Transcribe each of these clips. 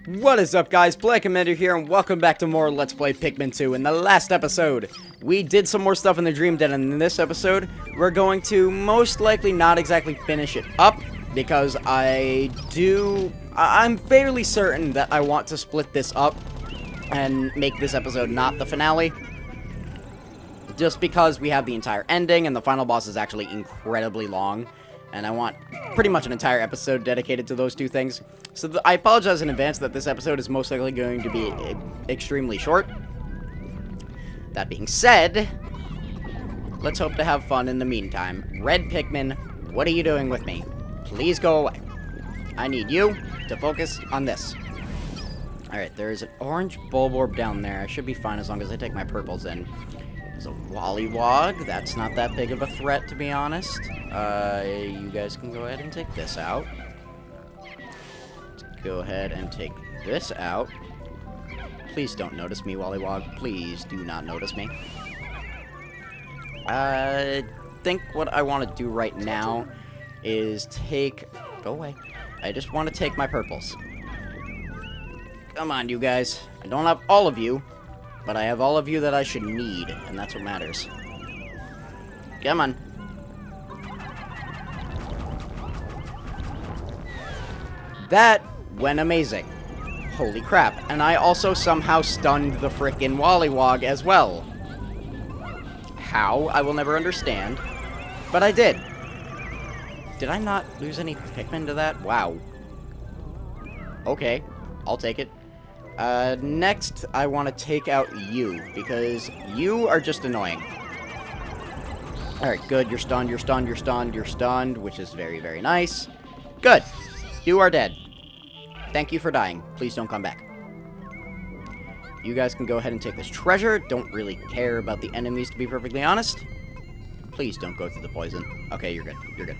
What is up, guys? Black Commander here, and welcome back to more Let's Play Pikmin 2. In the last episode, we did some more stuff in the Dream Den, and in this episode, we're going to most likely not exactly finish it up, because I'm fairly certain that I want to split this up and make this episode not the finale. Just because we have the entire ending, and the final boss is actually incredibly long, and I want pretty much an entire episode dedicated to those two things. So I apologize in advance that this episode is most likely going to be extremely short. That being said, let's hope to have fun in the meantime. Red Pikmin, what are you doing with me? Please go away. I need you to focus on this. Alright, there's an orange Bulborb down there. I should be fine as long as I take my purples in. There's a Wollywog. That's not that big of a threat, to be honest. You guys can go ahead and take this out. Let's go ahead and take this out. Please don't notice me, Wollywog. Please do not notice me. I think what I want to do right now is take... Go away. I just want to take my purples. Come on, you guys. I don't have all of you, but I have all of you that I should need, and that's what matters. Come on. That went amazing. Holy crap. And I also somehow stunned the frickin' Wollywog as well. How? I will never understand. But I did. Did I not lose any Pikmin to that? Wow. Okay. I'll take it. Next, I want to take out you, because you are just annoying. Alright, good. You're stunned, you're stunned, you're stunned, you're stunned, which is very, very nice. Good. You are dead. Thank you for dying. Please don't come back. You guys can go ahead and take this treasure. Don't really care about the enemies, to be perfectly honest. Please don't go through the poison. Okay, you're good. You're good.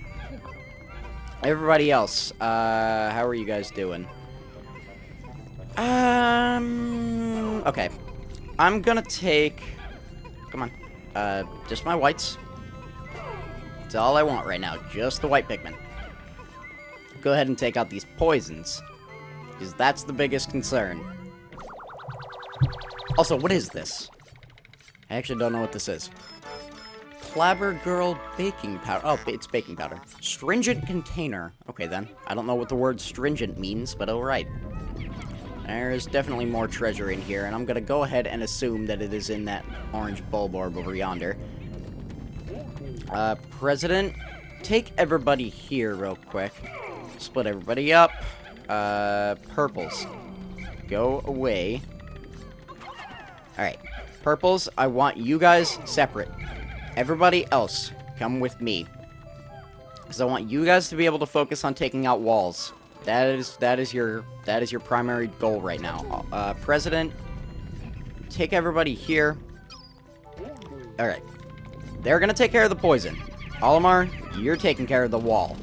Everybody else, how are you guys doing? Okay. I'm gonna take... Come on. Just my whites. That's all I want right now. Just the white Pikmin. Go ahead and take out these poisons, because that's the biggest concern. Also, what is this? I actually don't know what this is. Clabber Girl baking powder. Oh, it's baking powder. Stringent container. Okay, then. I don't know what the word stringent means, but alright. There's definitely more treasure in here, and I'm gonna go ahead and assume that it is in that orange Bulborb over yonder. President, take everybody here real quick. Split everybody up. Purples. Go away. Alright. Purples, I want you guys separate. Everybody else, come with me. Because I want you guys to be able to focus on taking out walls. That is your primary goal right now. President, take everybody here. Alright. They're gonna take care of the poison. Olimar, you're taking care of the wall.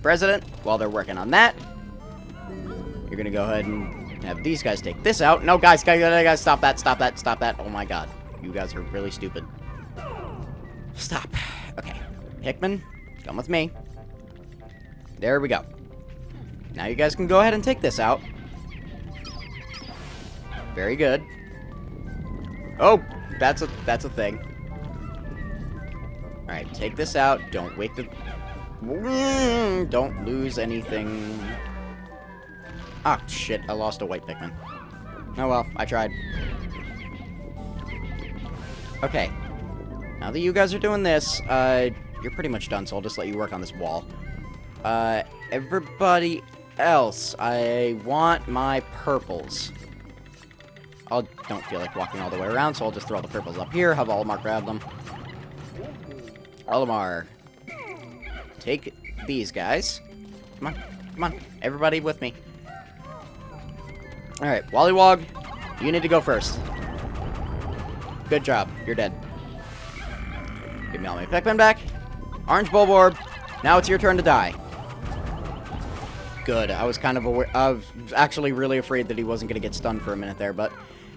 President, while they're working on that, you're gonna go ahead and have these guys take this out. No, guys, stop that, stop that, stop that. Oh my god. You guys are really stupid. Stop. Okay. Pikmin, come with me. There we go. Now you guys can go ahead and take this out. Very good. Oh, that's a thing. Alright, take this out. Don't wake the... Don't lose anything. Ah, shit. I lost a white Pikmin. Oh well, I tried. Okay. Now that you guys are doing this, you're pretty much done, so I'll just let you work on this wall. Everybody else, I want my purples. I don't feel like walking all the way around, so I'll just throw the purples up here, have Olimar grab them. Olimar, take these guys. Come on, come on, everybody with me. Alright, Wollywog, you need to go first. Good job, you're dead. Give me all my Pikmin back. Orange Bulborb, now it's your turn to die. Good. I was kind of aware. I was actually really afraid that he wasn't going to get stunned for a minute there, but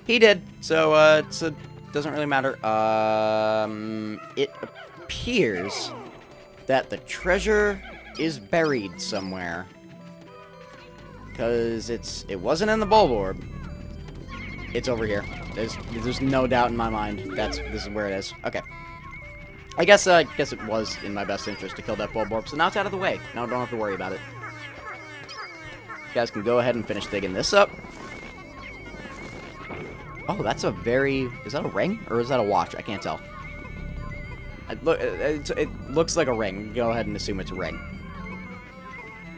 he did. So, it doesn't really matter. It appears that the treasure is buried somewhere. because it wasn't in the bulb orb. It's over here. There's no doubt in my mind. This is where it is. Okay. I guess it was in my best interest to kill that bulb orb, so now it's out of the way. Now I don't have to worry about it. You guys can go ahead and finish digging this up. Oh, that's a very... Is that a ring? Or is that a watch? I can't tell. It looks like a ring. Go ahead and assume it's a ring.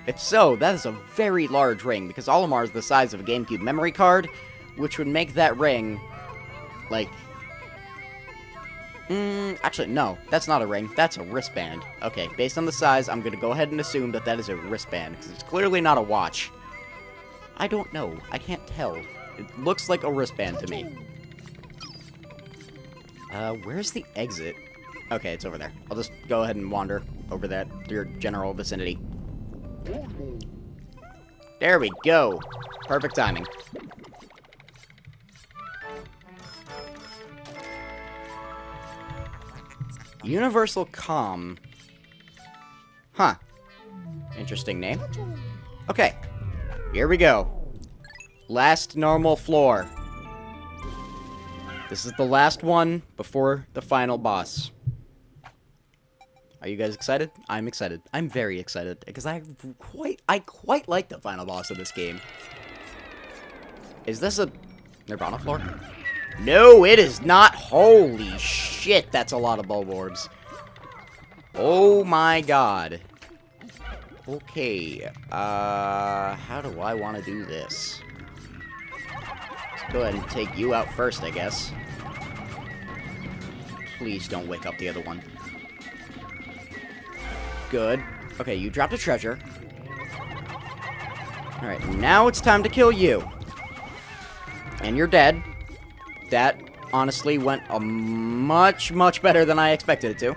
If so, that is a very large ring, because Olimar is the size of a GameCube memory card, which would make that ring, like... actually, no. That's not a ring. That's a wristband. Okay, based on the size, I'm going to go ahead and assume that that is a wristband, because it's clearly not a watch. I don't know. I can't tell. It looks like a wristband to me. Where's the exit? Okay, it's over there. I'll just go ahead and wander over that through your general vicinity. There we go. Perfect timing. Universal Comm. Huh. Interesting name. Okay. Here we go. Last normal floor. This is the last one before the final boss. Are you guys excited? I'm excited. I'm very excited because I quite like the final boss of this game. Is this a Nirvana floor? No, it is not. Holy shit, that's a lot of bulb orbs. Oh my god. Okay, how do I want to do this? Let's go ahead and take you out first, I guess. Please don't wake up the other one. Good. Okay, you dropped a treasure. Alright, now it's time to kill you. And you're dead. That, honestly, went a much better than I expected it to.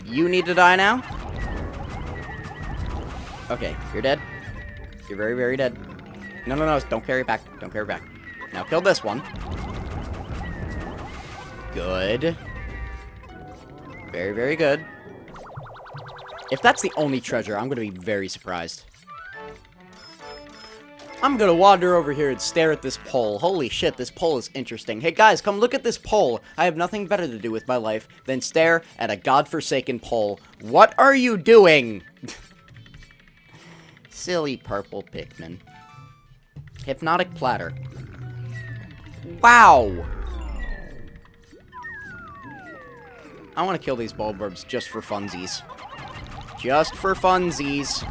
You need to die now? Okay, you're dead. You're very dead. No, don't carry it back. Don't carry it back. Now kill this one. Good. Very good. If that's the only treasure, I'm gonna be very surprised. I'm gonna wander over here and stare at this pole. Holy shit, this pole is interesting. Hey guys, come look at this pole. I have nothing better to do with my life than stare at a godforsaken pole. What are you doing? Silly purple Pikmin. Hypnotic platter. Wow! I want to kill these bulb orbs just for funsies. Just for funsies.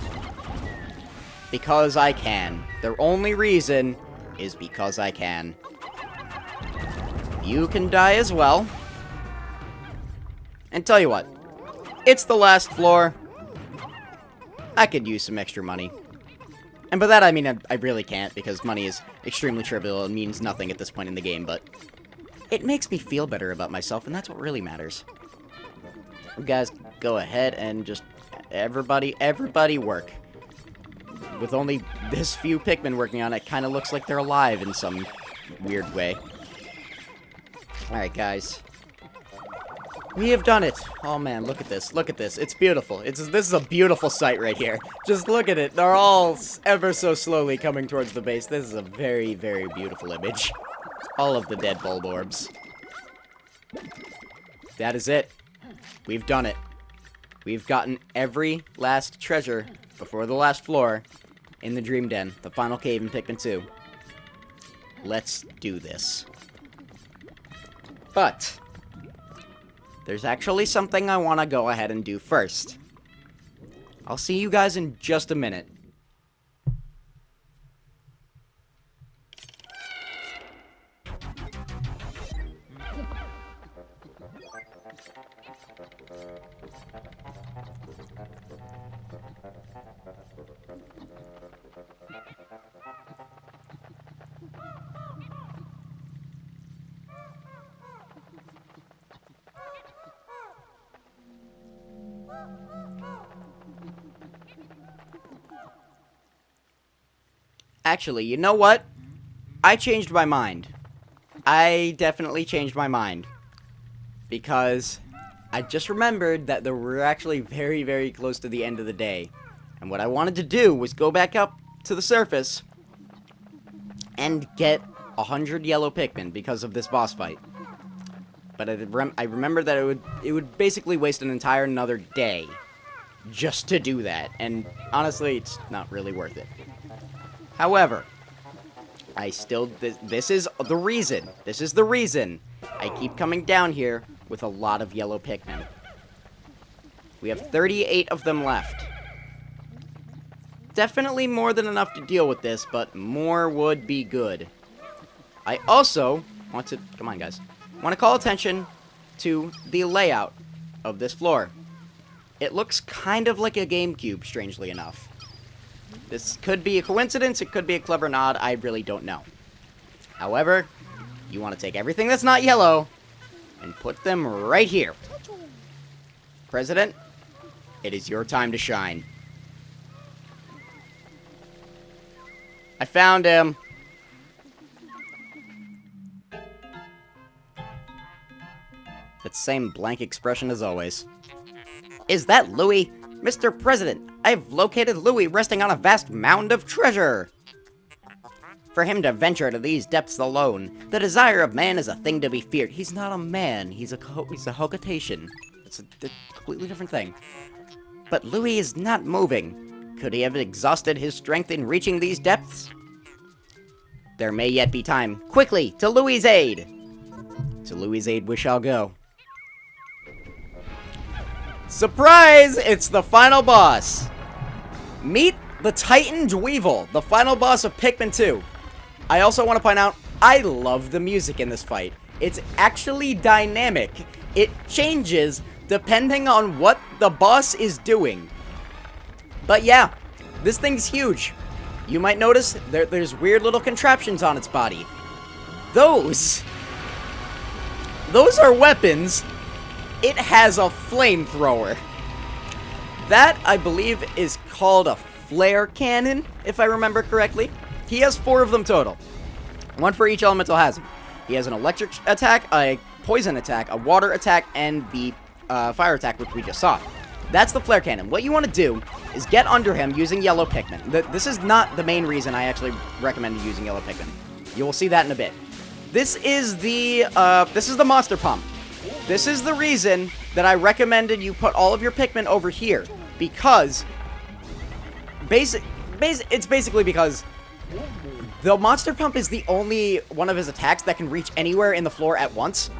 Because I can. The only reason is because I can. You can die as well. And tell you what. It's the last floor. I could use some extra money. And by that I mean I really can't, because money is extremely trivial and means nothing at this point in the game, but it makes me feel better about myself, and that's what really matters. You guys, go ahead and just everybody work. With only this few Pikmin working on it, kind of looks like they're alive in some weird way. Alright, guys. We have done it. Oh man, look at this. Look at this. It's beautiful. This is a beautiful sight right here. Just look at it. They're all ever so slowly coming towards the base. This is a very beautiful image. All of the dead bulb orbs. That is it. We've done it. We've gotten every last treasure before the last floor in the Dream Den, the final cave in Pikmin 2. Let's do this. But there's actually something I want to go ahead and do first. I'll see you guys in just a minute. Actually, you know what? I changed my mind. I definitely changed my mind. Because I just remembered that we're actually very close to the end of the day. And what I wanted to do was go back up to the surface and get 100 yellow Pikmin because of this boss fight. But I remember that it would basically waste an entire another day just to do that. And honestly, it's not really worth it. However, this is the reason. This is the reason I keep coming down here with a lot of yellow Pikmin. We have 38 of them left. Definitely more than enough to deal with this, but more would be good. I also want to, come on guys, want to call attention to the layout of this floor. It looks kind of like a GameCube, strangely enough. This could be a coincidence, it could be a clever nod, I really don't know. However, you want to take everything that's not yellow and put them right here. President, it is your time to shine. I found him. That same blank expression as always. Is that Louis? Mr. President, I've located Louis resting on a vast mound of treasure. For him to venture to these depths alone, the desire of man is a thing to be feared. He's not a man, he's a hogatation. It's a completely different thing. But Louis is not moving. Could he have exhausted his strength in reaching these depths? There may yet be time. Quickly, to Louis' aid! To Louis' aid we shall go. Surprise! It's the final boss! Meet the Titan Dweevil, the final boss of Pikmin 2. I also want to point out, I love the music in this fight. It's actually dynamic. It changes depending on what the boss is doing. But yeah, this thing's huge. You might notice there's weird little contraptions on its body. Those are weapons. It has a flamethrower. That, I believe, is called a flare cannon, if I remember correctly. He has 4 of them total. 1 for each elemental hazard. He has an electric attack, a poison attack, a water attack, and the fire attack, which we just saw. That's the flare cannon. What you want to do is get under him using yellow Pikmin. This is not the main reason I actually recommend using yellow Pikmin. You will see that in a bit. This is the monster pump. This is the reason that I recommended you put all of your Pikmin over here, because it's basically because the monster pump is the only one of his attacks that can reach anywhere in the floor at once.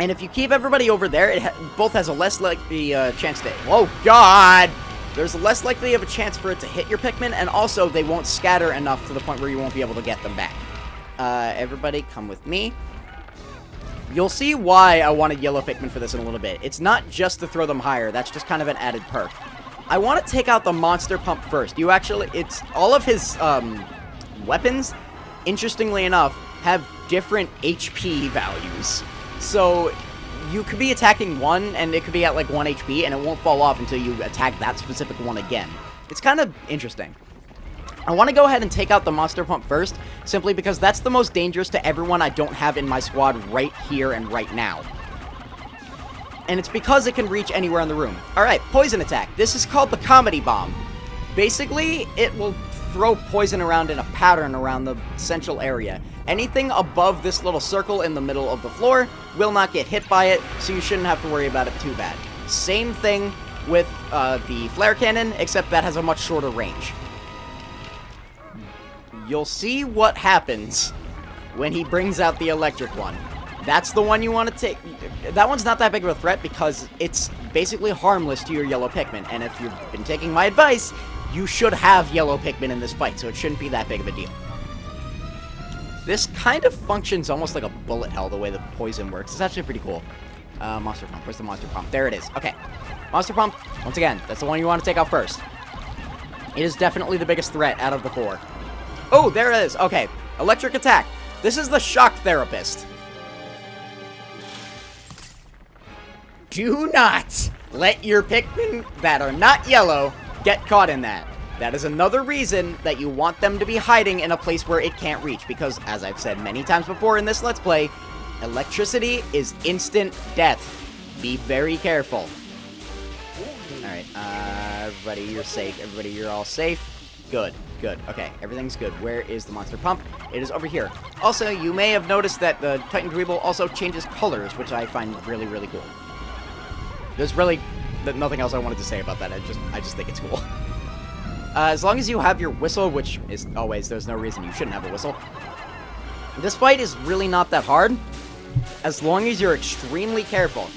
And if you keep everybody over there, it both has a less likely chance to... Oh, God! There's less likely of a chance for it to hit your Pikmin, and also they won't scatter enough to the point where you won't be able to get them back. Everybody, come with me. You'll see why I wanted yellow Pikmin for this in a little bit. It's not just to throw them higher. That's just kind of an added perk. I want to take out the monster pump first. It's all of his weapons, interestingly enough, have different HP values. So you could be attacking one, and it could be at like 1 HP, and it won't fall off until you attack that specific one again. It's kind of interesting. I want to go ahead and take out the monster pump first, simply because that's the most dangerous to everyone I don't have in my squad right here and right now. And it's because it can reach anywhere in the room. Alright, poison attack. This is called the comedy bomb. Basically, it will throw poison around in a pattern around the central area. Anything above this little circle in the middle of the floor will not get hit by it, so you shouldn't have to worry about it too bad. Same thing with the flare cannon, except that has a much shorter range. You'll see what happens when he brings out the electric one. That's the one you want to take. That one's not that big of a threat because it's basically harmless to your yellow Pikmin. And if you've been taking my advice, you should have yellow Pikmin in this fight, so it shouldn't be that big of a deal. This kind of functions almost like a bullet hell, the way the poison works. It's actually pretty cool. Monster pump. Where's the monster pump? There it is. Okay. Monster pump, once again, that's the one you want to take out first. It is definitely the biggest threat out of the 4. Oh, there it is. Okay. Electric attack. This is the shock therapist. Do not let your Pikmin that are not yellow get caught in that. That is another reason that you want them to be hiding in a place where it can't reach, because, as I've said many times before in this Let's Play, electricity is instant death. Be very careful. Alright, Everybody, you're safe. Everybody, you're all safe. Good, good. Okay, everything's good. Where is the monster pump? It is over here. Also, you may have noticed that the Titan Dweeble also changes colors, which I find really, really cool. There's really nothing else I wanted to say about that. I just think it's cool. As long as you have your whistle, which is always, there's no reason you shouldn't have a whistle. This fight is really not that hard, as long as you're extremely careful.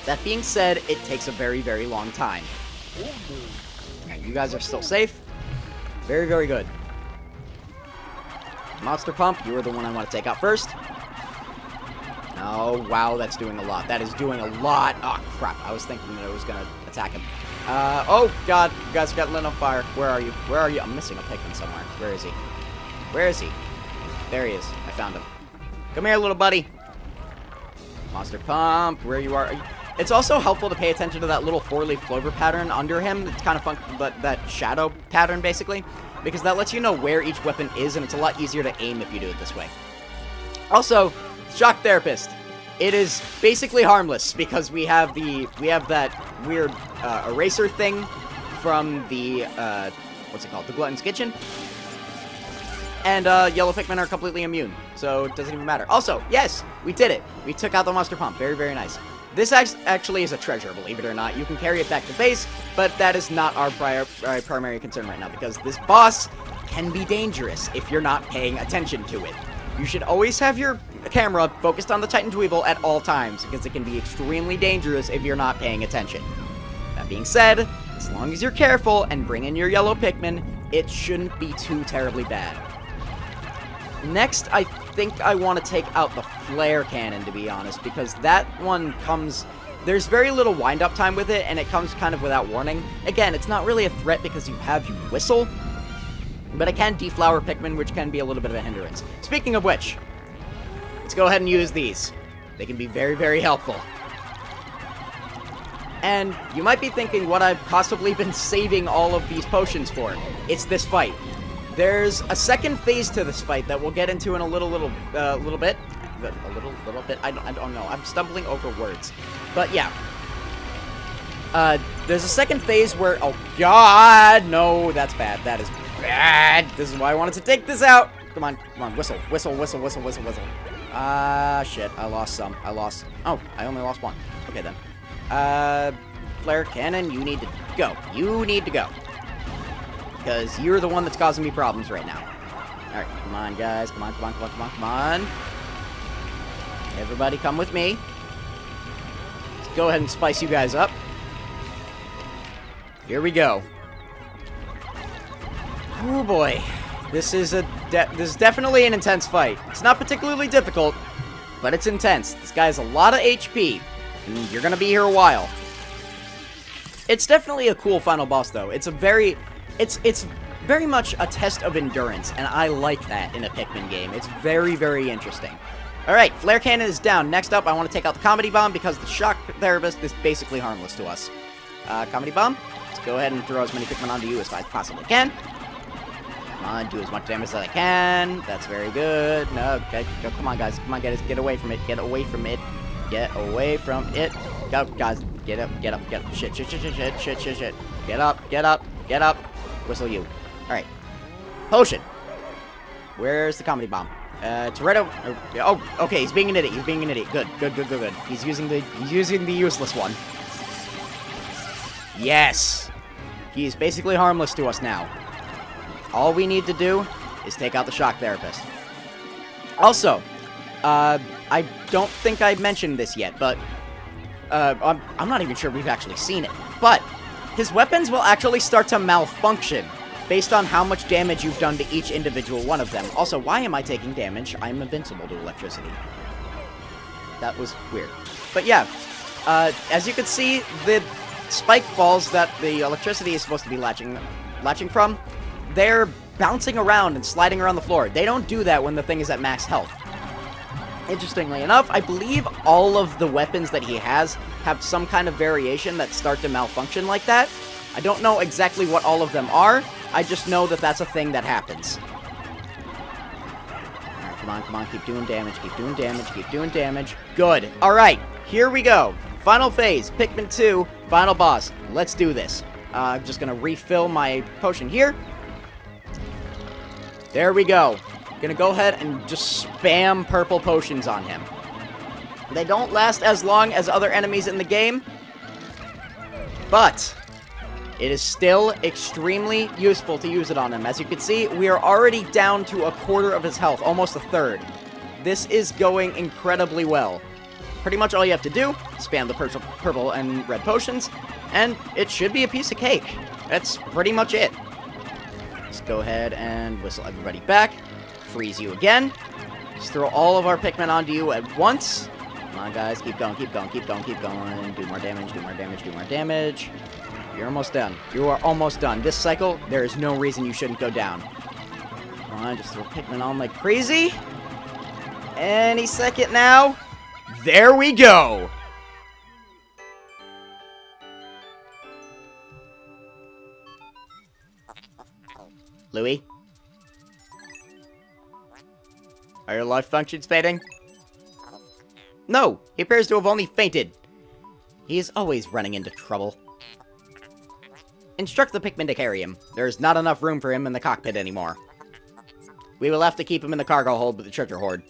That being said, it takes a very, very long time. Alright, you guys are still safe. Very, very good. Monster Pump, you are the one I want to take out first. Oh, wow, that's doing a lot. That is doing a lot. Oh, crap. I was thinking that I was going to attack him. Oh, God. You guys got lit on fire. Where are you? Where are you? I'm missing a Pikmin somewhere. Where is he? Where is he? There he is. I found him. Come here, little buddy. Monster Pump, where you are. It's also helpful to pay attention to that little four-leaf clover pattern under him. It's kind of fun, but that shadow pattern, basically. Because that lets you know where each weapon is, and it's a lot easier to aim if you do it this way. Also, Shock Therapist. It is basically harmless because we have that weird eraser thing from the what's it called? The Glutton's Kitchen. And yellow Pikmin are completely immune, so it doesn't even matter. Also, yes, we did it. We took out the Monster Pump. Very, very nice. This actually is a treasure, believe it or not. You can carry it back to base, but that is not our primary concern right now because this boss can be dangerous if you're not paying attention to it. You should always have your camera focused on the Titan Dweeble at all times, because it can be extremely dangerous if you're not paying attention. That being said, as long as you're careful and bring in your yellow Pikmin, it shouldn't be too terribly bad. Next, I think I want to take out the flare cannon, to be honest, because that one comes... There's very little wind-up time with it, and it comes kind of without warning. Again, it's not really a threat because you have your whistle, but it can deflower Pikmin, which can be a little bit of a hindrance. Speaking of which, let's go ahead and use these. They can be very, very helpful. And you might be thinking what I've possibly been saving all of these potions for. It's this fight. There's a second phase to this fight that we'll get into in a little bit. A little bit. I don't know. I'm stumbling over words. But yeah. There's a second phase where... Oh, God! No, that's bad. That is bad. This is why I wanted to take this out. Come on. Come on. Whistle. Whistle, whistle, whistle, whistle, whistle. Shit. I lost some. Oh, I only lost one. Okay, then. Flare Cannon, you need to go. You need to go. Because you're the one that's causing me problems right now. Alright, come on, guys. Come on, come on, come on, come on, come on. Everybody come with me. Let's go ahead and spice you guys up. Here we go. Oh, boy. This is definitely an intense fight. It's not particularly difficult, but it's intense. This guy has a lot of HP, and you're going to be here a while. It's definitely a cool final boss, though. It's very much a test of endurance, and I like that in a Pikmin game. It's very, very interesting. Alright, Flare Cannon is down. Next up, I want to take out the Comedy Bomb, because the Shock Therapist is basically harmless to us. Comedy Bomb, let's go ahead and throw as many Pikmin onto you as I possibly can. Come on, do as much damage as I can. That's very good. No, okay, go, come on, guys. Come on, get away from it. Get away from it. Get away from it. Go, guys. Get up, get up, get up. Shit. Get up, get up, get up. Whistle you. Alright. Potion. Where's the Comedy Bomb? Toretto. Oh, okay, he's being an idiot. He's being an idiot. Good. He's using the useless one. Yes. He's basically harmless to us now. All we need to do is take out the Shock Therapist. Also, I don't think I mentioned this yet, but I'm not even sure we've actually seen it. But his weapons will actually start to malfunction based on how much damage you've done to each individual one of them. Also, why am I taking damage? I'm invincible to electricity. That was weird. But yeah, as you can see, the spike balls that the electricity is supposed to be latching from, they're bouncing around and sliding around the floor. They don't do that when the thing is at max health. Interestingly enough, I believe all of the weapons that he has have some kind of variation that start to malfunction like that. I don't know exactly what all of them are. I just know that that's a thing that happens. Alright, come on, keep doing damage, Good. Alright, here we go. Final phase, Pikmin 2, final boss. Let's do this. I'm just gonna refill my potion here. There we go. Gonna go ahead and just spam purple potions on him. They don't last as long as other enemies in the game, but it is still extremely useful to use it on him. As you can see, we are already down to a quarter of his health, almost a third. This is going incredibly well. Pretty much all you have to do, spam the purple and red potions, and it should be a piece of cake. That's pretty much it. Let's go ahead and whistle everybody back. Freeze you again. Just throw all of our Pikmin onto you at once. Come on, guys. Keep going, keep going, keep going, keep going. Do more damage, do more damage, do more damage. You're almost done. You are almost done. This cycle, there is no reason you shouldn't go down. Come on, just throw Pikmin on like crazy. Any second now. There we go! Louis? Are your life functions fading? No! He appears to have only fainted. He is always running into trouble. Instruct the Pikmin to carry him. There is not enough room for him in the cockpit anymore. We will have to keep him in the cargo hold with the treasure hoard.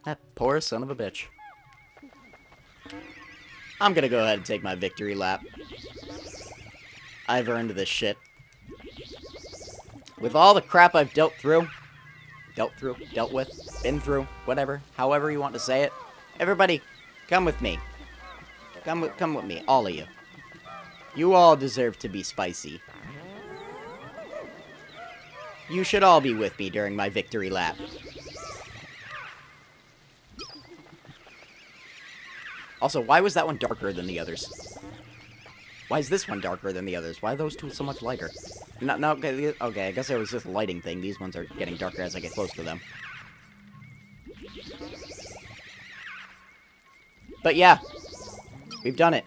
That poor son of a bitch. I'm gonna go ahead and take my victory lap. I've earned this shit. With all the crap I've dealt with, been through, whatever, however you want to say it. Everybody, come with me. Come with me, all of you. You all deserve to be spicy. You should all be with me during my victory lap. Also, why was that one darker than the others? Why is this one darker than the others? Why are those two so much lighter? No, okay, I guess it was just a lighting thing. These ones are getting darker as I get close to them. But yeah, we've done it.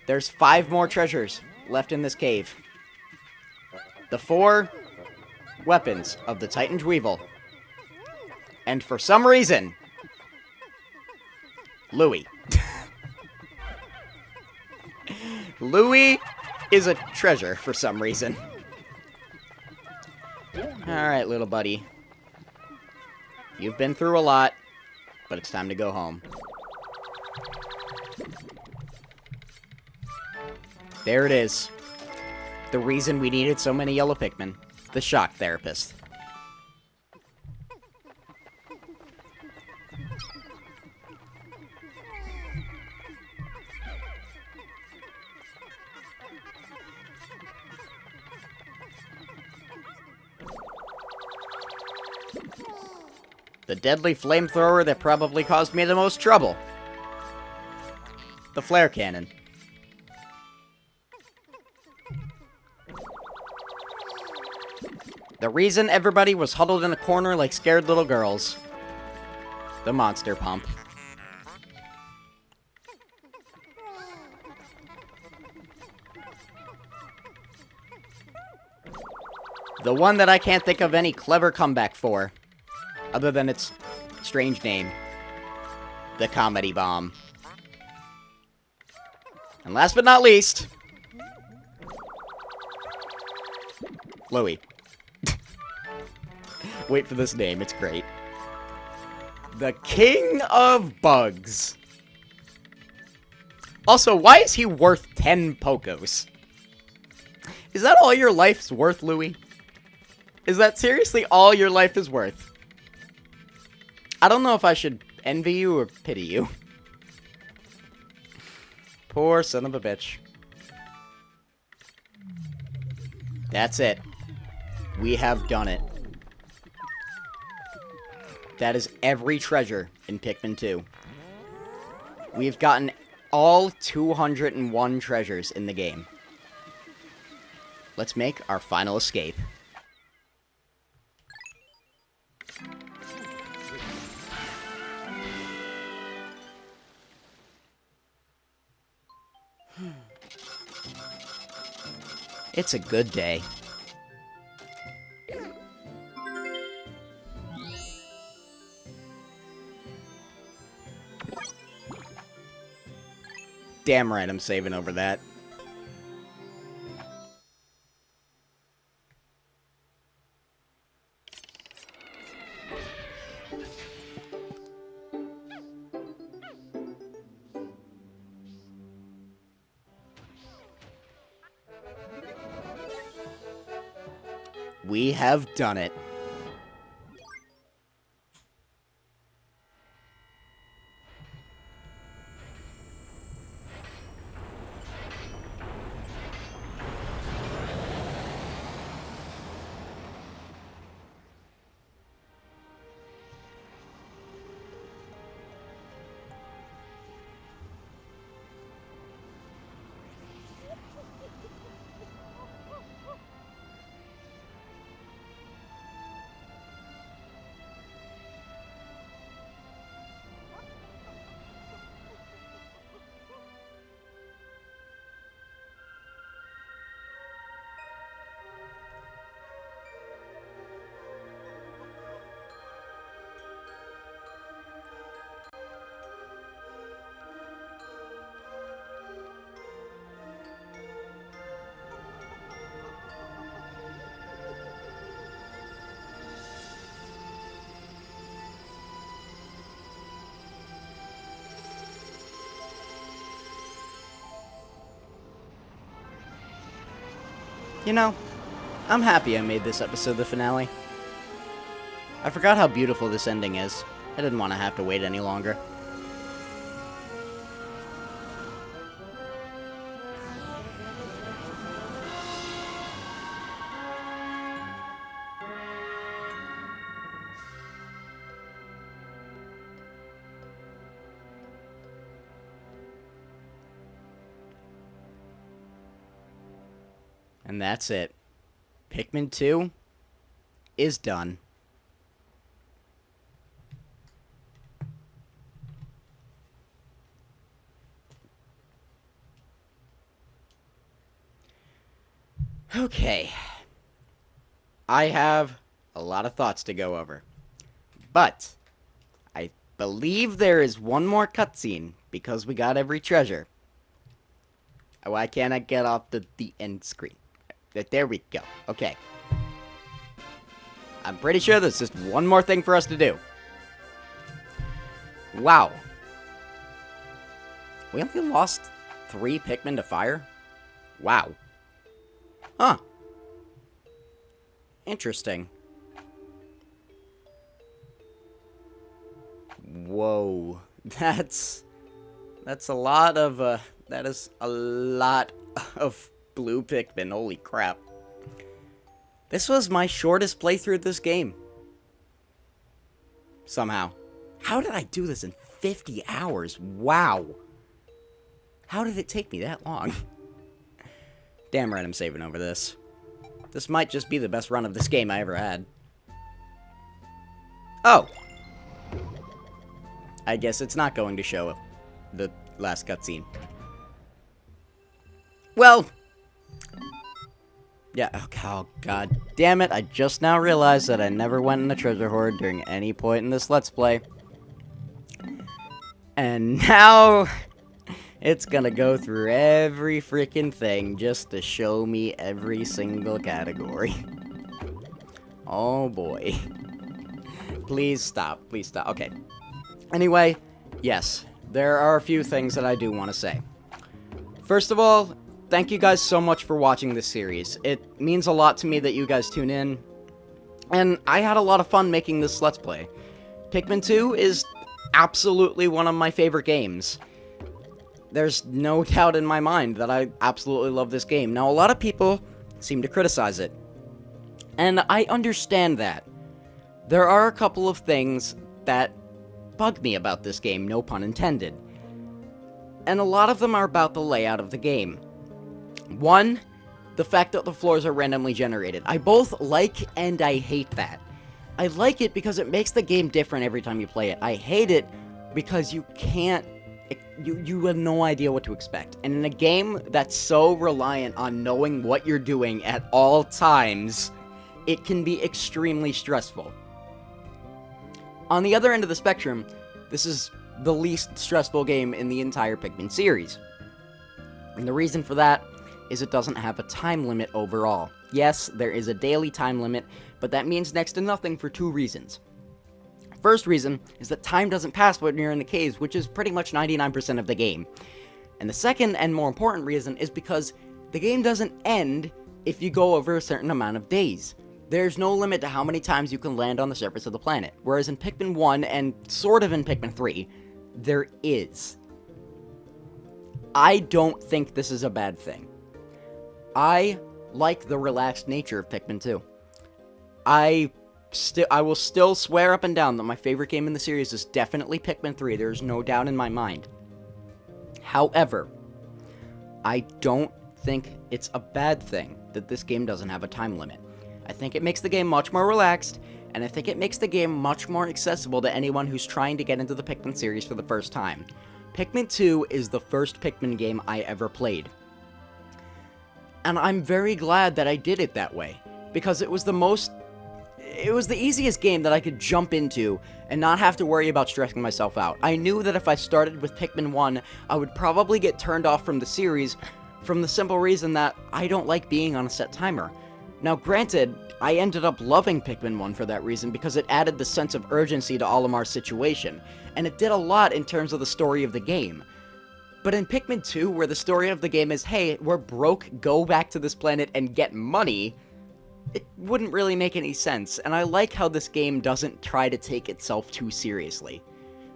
There's 5 more treasures left in this cave. The 4 weapons of the Titan Weevil. And for some reason, Louis. Louis is a treasure for some reason. Alright, little buddy. You've been through a lot, but it's time to go home. There it is. The reason we needed so many yellow Pikmin. The shock therapist. The deadly flamethrower that probably caused me the most trouble. The flare cannon. The reason everybody was huddled in a corner like scared little girls. The monster pump. The one that I can't think of any clever comeback for. Other than its strange name. The comedy bomb. And last but not least... Louis. Wait for this name, it's great. The King of Bugs. Also, why is he worth 10 Pokos? Is that all your life's worth, Louis? Is that seriously all your life is worth? I don't know if I should envy you or pity you. Poor son of a bitch. That's it. We have done it. That is every treasure in Pikmin 2. We've gotten all 201 treasures in the game. Let's make our final escape. It's a good day. Damn right I'm saving over that. We have done it. You know, I'm happy I made this episode the finale. I forgot how beautiful this ending is. I didn't want to have to wait any longer. And that's it. Pikmin 2 is done. Okay. I have a lot of thoughts to go over. But I believe there is one more cutscene because we got every treasure. Why can't I get off the end screen? There we go. Okay. I'm pretty sure there's just one more thing for us to do. Wow. We only lost 3 Pikmin to fire? Wow. Huh. Interesting. Whoa. That's a lot of, that is a lot of blue Pikmin. Holy crap. This was my shortest playthrough of this game. Somehow. How did I do this in 50 hours? Wow. How did it take me that long? Damn right I'm saving over this. This might just be the best run of this game I ever had. Oh. I guess it's not going to show the last cutscene. Well. Yeah, oh god damn it, I just now realized that I never went in the treasure hoard during any point in this Let's Play. And now, it's gonna go through every freaking thing just to show me every single category. Oh boy. Please stop, please stop. Okay. Anyway, yes, there are a few things that I do want to say. First of all, thank you guys so much for watching this series. It means a lot to me that you guys tune in, and I had a lot of fun making this Let's Play. Pikmin 2 is absolutely one of my favorite games. There's no doubt in my mind that I absolutely love this game. Now, a lot of people seem to criticize it, and I understand that. There are a couple of things that bug me about this game, no pun intended. And a lot of them are about the layout of the game. One, the fact that the floors are randomly generated. I both like and I hate that. I like it because it makes the game different every time you play it. I hate it because you can't, you have no idea what to expect. And in a game that's so reliant on knowing what you're doing at all times, it can be extremely stressful. On the other end of the spectrum, this is the least stressful game in the entire Pikmin series. And the reason for that is it doesn't have a time limit overall. Yes, there is a daily time limit, but that means next to nothing for 2 reasons. First reason is that time doesn't pass when you're in the caves, which is pretty much 99% of the game. And the second and more important reason is because the game doesn't end if you go over a certain amount of days. There's no limit to how many times you can land on the surface of the planet, whereas in Pikmin 1 and sort of in Pikmin 3, there is. I don't think this is a bad thing. I like the relaxed nature of Pikmin 2. I will still swear up and down that my favorite game in the series is definitely Pikmin 3. There's no doubt in my mind. However, I don't think it's a bad thing that this game doesn't have a time limit. I think it makes the game much more relaxed, and I think it makes the game much more accessible to anyone who's trying to get into the Pikmin series for the first time. Pikmin 2 is the first Pikmin game I ever played. And I'm very glad that I did it that way, because it was the easiest game that I could jump into and not have to worry about stressing myself out. I knew that if I started with Pikmin 1, I would probably get turned off from the series from the simple reason that I don't like being on a set timer. Now granted, I ended up loving Pikmin 1 for that reason because it added the sense of urgency to Olimar's situation, and it did a lot in terms of the story of the game. But in Pikmin 2, where the story of the game is, hey, we're broke, go back to this planet and get money, it wouldn't really make any sense, and I like how this game doesn't try to take itself too seriously.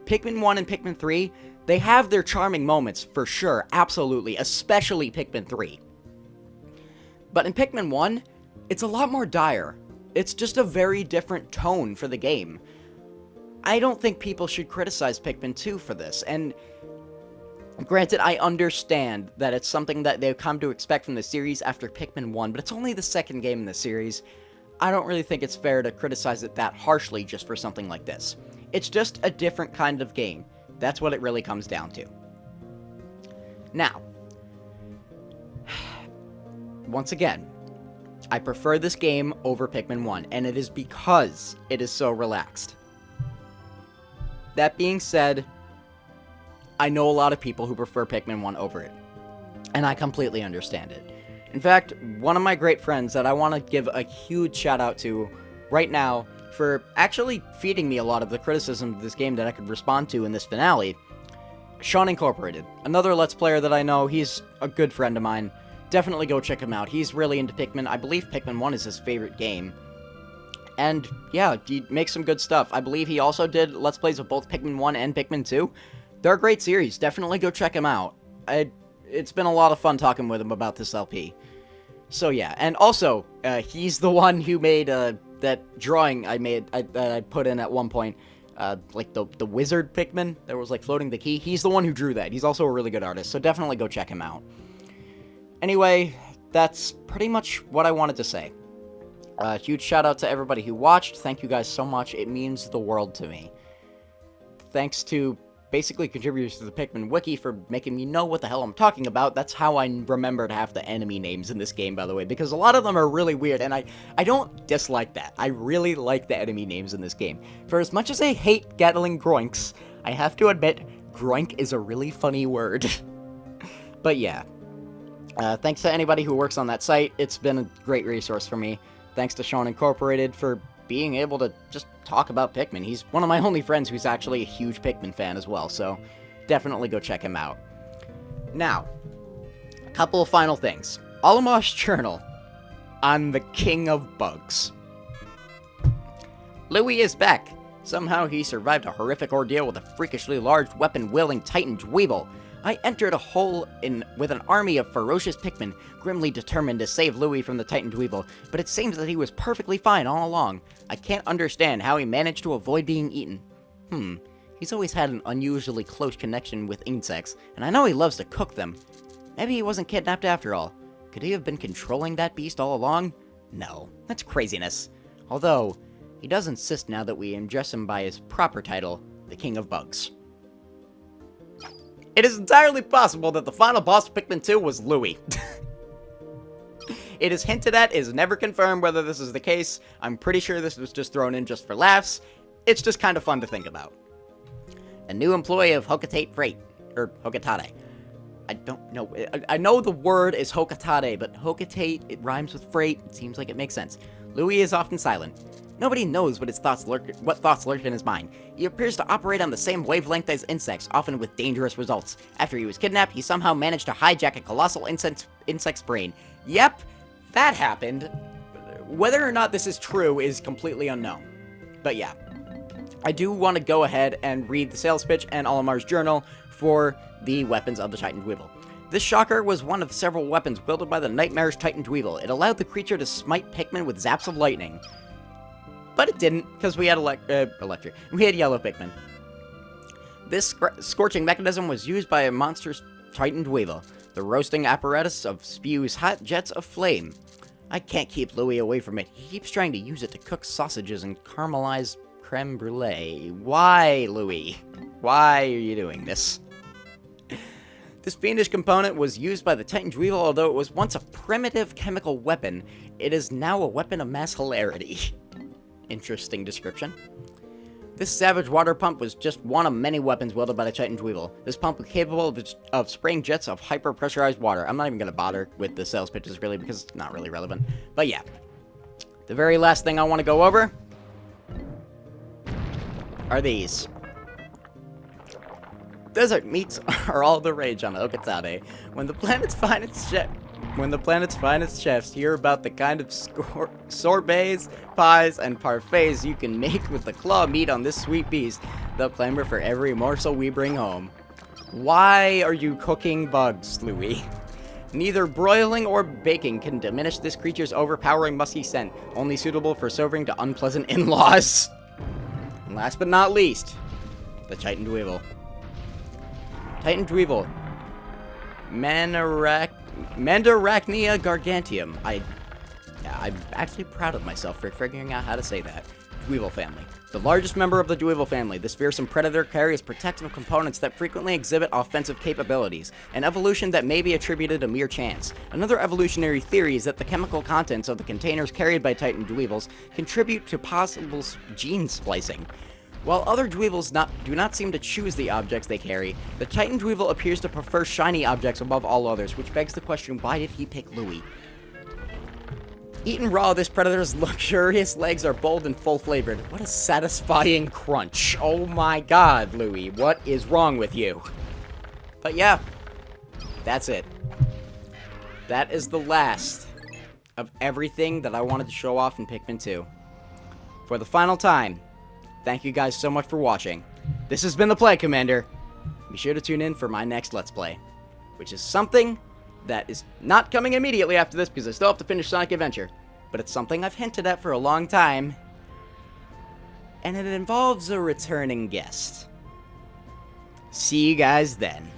Pikmin 1 and Pikmin 3, they have their charming moments, for sure, absolutely, especially Pikmin 3. But in Pikmin 1, it's a lot more dire. It's just a very different tone for the game. I don't think people should criticize Pikmin 2 for this, and granted, I understand that it's something that they've come to expect from the series after Pikmin 1, but it's only the second game in the series. I don't really think it's fair to criticize it that harshly just for something like this. It's just a different kind of game. That's what it really comes down to. Now, once again, I prefer this game over Pikmin 1, and it is because it is so relaxed. That being said, I know a lot of people who prefer Pikmin 1 over it, and I completely understand it. In fact, one of my great friends that I want to give a huge shout out to right now for actually feeding me a lot of the criticism of this game that I could respond to in this finale, Sean Incorporated, another Let's Player that I know. He's a good friend of mine. Definitely go check him out. He's really into Pikmin. I believe Pikmin 1 is his favorite game. And yeah, he makes some good stuff. I believe he also did Let's Plays of both Pikmin 1 and Pikmin 2. They're a great series. Definitely go check him out. It's been a lot of fun talking with him about this LP. So yeah, and also, he's the one who made that drawing I put in at one point. Like the wizard Pikmin that was like floating the key. He's the one who drew that. He's also a really good artist, so definitely go check him out. Anyway, that's pretty much what I wanted to say. Huge shout out to everybody who watched. Thank you guys so much. It means the world to me. Thanks to basically contributors to the Pikmin wiki for making me know what the hell I'm talking about. That's how I remembered half the enemy names in this game, by the way, because a lot of them are really weird, and I don't dislike that. I really like the enemy names in this game. For as much as I hate Gatling Groinks, I have to admit, Groink is a really funny word. But yeah. Thanks to anybody who works on that site. It's been a great resource for me. Thanks to Sean Incorporated for being able to just talk about Pikmin. He's one of my only friends who's actually a huge Pikmin fan as well, so definitely go check him out. Now, a couple of final things. Olimar's Journal on the King of Bugs. Louis is back. Somehow he survived a horrific ordeal with a freakishly large weapon-wielding Titan Dweeble. I entered a hole with an army of ferocious Pikmin, grimly determined to save Louis from the Titan Dweeble, but it seems that he was perfectly fine all along. I can't understand how he managed to avoid being eaten. He's always had an unusually close connection with insects, and I know he loves to cook them. Maybe he wasn't kidnapped after all. Could he have been controlling that beast all along? No, that's craziness. Although, he does insist now that we address him by his proper title, the King of Bugs. It is entirely possible that the final boss of Pikmin 2 was Louis. It is hinted at, is never confirmed whether this is the case. I'm pretty sure this was just thrown in just for laughs. It's just kind of fun to think about. A new employee of Hocotate Freight, or Hocotate. I don't know. I know the word is Hocotate, but Hocotate, it rhymes with freight. It seems like it makes sense. Louis is often silent. Nobody knows what thoughts lurk in his mind. He appears to operate on the same wavelength as insects, often with dangerous results. After he was kidnapped, he somehow managed to hijack a colossal insect's brain. Yep, that happened. whether or not this is true is completely unknown. But yeah, I do want to go ahead and read the sales pitch and Olimar's journal for the weapons of the Titan Dweevil. This shocker was one of several weapons wielded by the nightmarish Titan Dweevil. It allowed the creature to smite Pikmin with zaps of lightning. But it didn't, because we had electric. We had yellow Pikmin. This scorching mechanism was used by a monstrous Titan Dweevil. The roasting apparatus spews hot jets of flame. I can't keep Louis away from it. He keeps trying to use it to cook sausages and caramelize creme brulee. Why, Louis? Why are you doing this? This fiendish component was used by the Titan Dweevil, although it was once a primitive chemical weapon. It is now a weapon of mass hilarity. Interesting description. This savage water pump was just one of many weapons wielded by the Titan Dweevil. This pump was capable of spraying jets of hyper-pressurized water. I'm not even going to bother with the sales pitches, really, because it's not really relevant. But yeah. The very last thing I want to go over are these. Desert meats are all the rage on Okatade. When the planet's finest chefs hear about the kind of sorbets, pies, and parfaits you can make with the claw meat on this sweet beast, they'll clamor for every morsel we bring home. Why are you cooking bugs, Louis? Neither broiling or baking can diminish this creature's overpowering musky scent, only suitable for serving to unpleasant in-laws. And last but not least, the Titan Dweevil. Titan Dweevil. Mandarachnia gargantium. I'm actually proud of myself for figuring out how to say that. Dweevil family. The largest member of the Dweevil family, this fearsome predator carries protective components that frequently exhibit offensive capabilities, an evolution that may be attributed to mere chance. Another evolutionary theory is that the chemical contents of the containers carried by Titan Dweevils contribute to possible gene splicing. While other Dweevils do not seem to choose the objects they carry, the Titan Dweevil appears to prefer shiny objects above all others, which begs the question, why did he pick Louis? Eaten raw, this predator's luxurious legs are bold and full-flavored. What a satisfying crunch. Oh my god, Louis, what is wrong with you? But yeah, that's it. That is the last of everything that I wanted to show off in Pikmin 2. For the final time, thank you guys so much for watching. This has been the Plague Commander. Be sure to tune in for my next Let's Play, which is something that is not coming immediately after this because I still have to finish Sonic Adventure, but it's something I've hinted at for a long time, and it involves a returning guest. See you guys then.